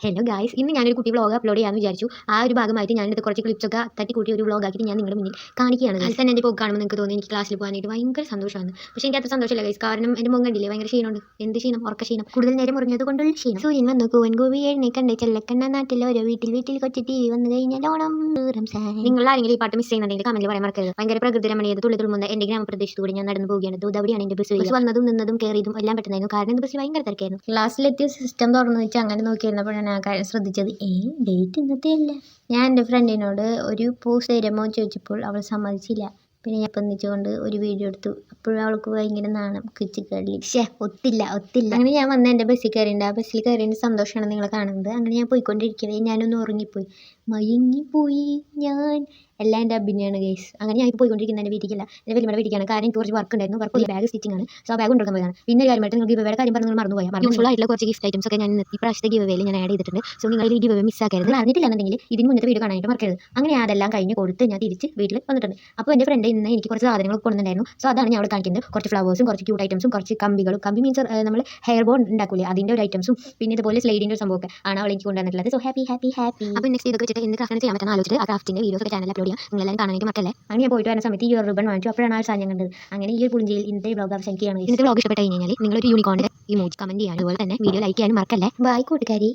Hello guys, ഇന്ന് ഞാനൊരു കുട്ടി വ്ളോഗ് അപ്ലോഡ് ചെയ്യാമെന്ന് വിചാരിച്ചു. ആ ഒരു ഭാഗമായിട്ട് ഞാനിത് കുറച്ച് ക്ലിപ്സൊക്കെ തട്ടിക്കൂട്ടി ഒരു വ്ളോഗ് ആക്കിയിട്ട് ഞാൻ നിങ്ങളുടെ മുന്നിൽ കാണിക്കുകയാണ്. അതിൽ തന്നെ എൻ്റെ പോക്ക് കാണുമ്പോൾ നിങ്ങൾക്ക് തോന്നി എനിക്ക് ക്ലാസ്സിൽ പോകാനായിട്ട് ഭയങ്കര സന്തോഷമാണ്. പക്ഷേ എനിക്ക് അത്ര സന്തോഷമില്ല ഗൈസ്, കാരണം എൻ്റെ മുഖം കണ്ടില്ലേ, ഭയങ്കര ക്ഷീണമുണ്ട്. എന്ത് ക്ഷീണം? ഉറക്ക ക്ഷീണം, കൂടുതൽ നേരം മുറിഞ്ഞത് കൊണ്ടുള്ള ക്ഷീണം. സൂര്യൻ വന്നു കൂവൻ കൂവി എഴുന്നേക്കണ്ടേ ചെല്ലക്കണ്ണ നാട്ടിൽ ഓരോ വീട്ടിൽ കൊച്ചു ടി വി വന്നു കഴിഞ്ഞാൽ ഓണം. നിങ്ങൾ ആരെങ്കിലും ഈ പാട്ട് മിസ് ചെയ്യുന്നുണ്ടെങ്കിൽ കമന്റിൽ പറയാൻ മറക്കരുത്. ഭയങ്കര പ്രകൃതി രമണീയത തുള്ളി തുള്ളുന്ന എൻ്റെ ഗ്രാമപ്രദേശത്തൂടെ ഞാൻ നടന്നു പോവുകയാണ്. ദൂതവിടെയാണ് എൻ്റെ ബസ് വന്നതും നിന്നതും കയറിയതും എല്ലാം പെട്ടെന്നായിരുന്നു, കാരണം എൻ്റെ ബസ് ഭയങ്കര തിരക്കായിരുന്നു. ക്ലാസ്സിലെത്തിയ സിസ്റ്റം തുറന്നു വെച്ച് അങ്ങനെ നോക്കിയിരുന്നപ്പോഴാണ് ആ കാര്യം ശ്രദ്ധിച്ചത്. ഡേറ്റ് ഇന്നത്തെ അല്ല. ഞാൻ എൻ്റെ ഫ്രണ്ടിനോട് ഒരു പോസ്റ്റ് തരുമോ ചോദിച്ചപ്പോൾ അവൾ സമ്മതിച്ചില്ല. പിന്നെ ഞാൻ ഒന്നിച്ചുകൊണ്ട് ഒരു വീഡിയോ എടുത്തു. അപ്പോഴും അവൾക്ക് ഭയങ്കര നാണം, കിച്ചിക്കള്ളി. ഒത്തില്ല. അങ്ങനെ ഞാൻ വന്ന് എൻ്റെ ബസ്സിൽ കയറിയിട്ടുണ്ട്. ആ ബസ്സിൽ കയറിയതിൻ്റെ സന്തോഷമാണ് നിങ്ങൾ കാണുന്നത്. അങ്ങനെ ഞാൻ പോയിക്കൊണ്ടിരിക്കവേ ഞാനൊന്ന് ഉറങ്ങിപ്പോയി, മയങ്ങിപ്പോയി ഞാൻ. എല്ലാം എൻ്റെ അഭിനയമാണ് ഗൈസ്. അങ്ങനെ ഞാൻ ഇപ്പോൾ പോയിക്കൊണ്ടിരിക്കുന്നത് എൻ്റെ വീട്ടിലേക്കല്ല, എൻ്റെ വലിയ വീട്ടിലേക്കാണ്. കാരണം എനിക്ക് കുറച്ച് വർക്ക് ഉണ്ടായിരുന്നു. വർക്ക് ബാഗ് സ്റ്റിച്ചിങ് ആണ്. സോ ആ ബാഗ് കൊണ്ടുവരാൻ പോയതാണ്. പിന്നെ ഒരു കാര്യമായിട്ട് നിങ്ങൾ ഗിവ് കാര്യം പറഞ്ഞ് നിങ്ങൾ മറന്നുപോയാൽ യൂസ്ഫുൾ ആയിട്ടുള്ള കുറച്ച് ഗിഫ്റ്റ് ഐറ്റംസ് ഒക്കെ ഞാൻ ഈ പ്രാവശ്യത്തെ ഗിവ് വേയിൽ ഞാൻ ആഡ് ചെയ്തിട്ടുണ്ട്. സോ നിങ്ങൾ ഈ ഗിവ് മിസ് ആക്കരുത്. അറിഞ്ഞിട്ടില്ലെന്നുണ്ടെങ്കിൽ ഇതിന് മുന്നത്തെ വീഡിയോ കാണാനായിട്ട് മറക്കരുത്. അങ്ങനെ അതെല്ലാം കഴിഞ്ഞ് കൊടുത്ത് ഞാൻ തിരിച്ച് വീട്ടിൽ വന്നിട്ടുണ്ട്. അപ്പോൾ എൻ്റെ ഫ്രണ്ട് ഇന്ന് എനിക്ക് കുറച്ച് സാധനങ്ങൾ കൊണ്ടുവന്നിട്ടുണ്ടായിരുന്നു. സോ അതാണ് ഞാൻ അവിടെ കാണിക്കുന്നത്. കുറച്ച് ഫ്ലവേഴ്സും കുറച്ച് ക്യൂട്ട് ഐറ്റംസും കുറച്ച് കമ്പികളും. കമ്പി മീൻസ് നമ്മൾ ഹെയർ ബോണ്ട് ഉണ്ടാക്കൂലേ, അതിൻ്റെ ഒരു ഐറ്റംസും പിന്നെ ഇതുപോലെ സ്ലൈഡിൻ്റെ ഒരു സംഭവമൊക്കെ ആണ് അവൾ എനിക്ക് കൊണ്ടുവന്നിട്ടുള്ളത്. So happy. അപ്പോൾ നെക്സ്റ്റ് ഇതൊക്കെ വെച്ചിട്ട് എന്ത് ക്രാഫ്റ്റ് ചെയ്യാൻ പറ്റുന്ന ആലോചിച്ചിട്ട് ആ ക്രാഫ്റ്റിൻ്റെ വീഡിയോസ് ഒക്കെ ചാനൽ അപ്ലോഡ് ചെയ്യാം. നിങ്ങളെല്ലാം കാണാനായിട്ട് മക്കളെ. അങ്ങനെ ഞാൻ പോയിട്ട് വരുന്ന സമയത്ത് ഈ ഒരു റിബൺ വാങ്ങിച്ചു. അപ്പോഴാണ് ആ സാധനം കണ്ടത്. അങ്ങനെ ഈ ഒരു പുളിഞ്ചയിൽ ഇന്നത്തെ വ്ളോഗ് അവസാനിക്കുകയാണ്. ഇന്നത്തെ വ്ളോഗ് ഇഷ്ടപ്പെട്ട് കഴിഞ്ഞാൽ നിങ്ങൾ ഒരു യൂണിക്കോണിൻ്റെ ഇമോജി കമന്റ് ചെയ്യാനും അതുപോലെ തന്നെ വീഡിയോ ലൈക്ക് ചെയ്യാനും മറക്കല്ലേ. ബൈ കൂട്ടുകാരി.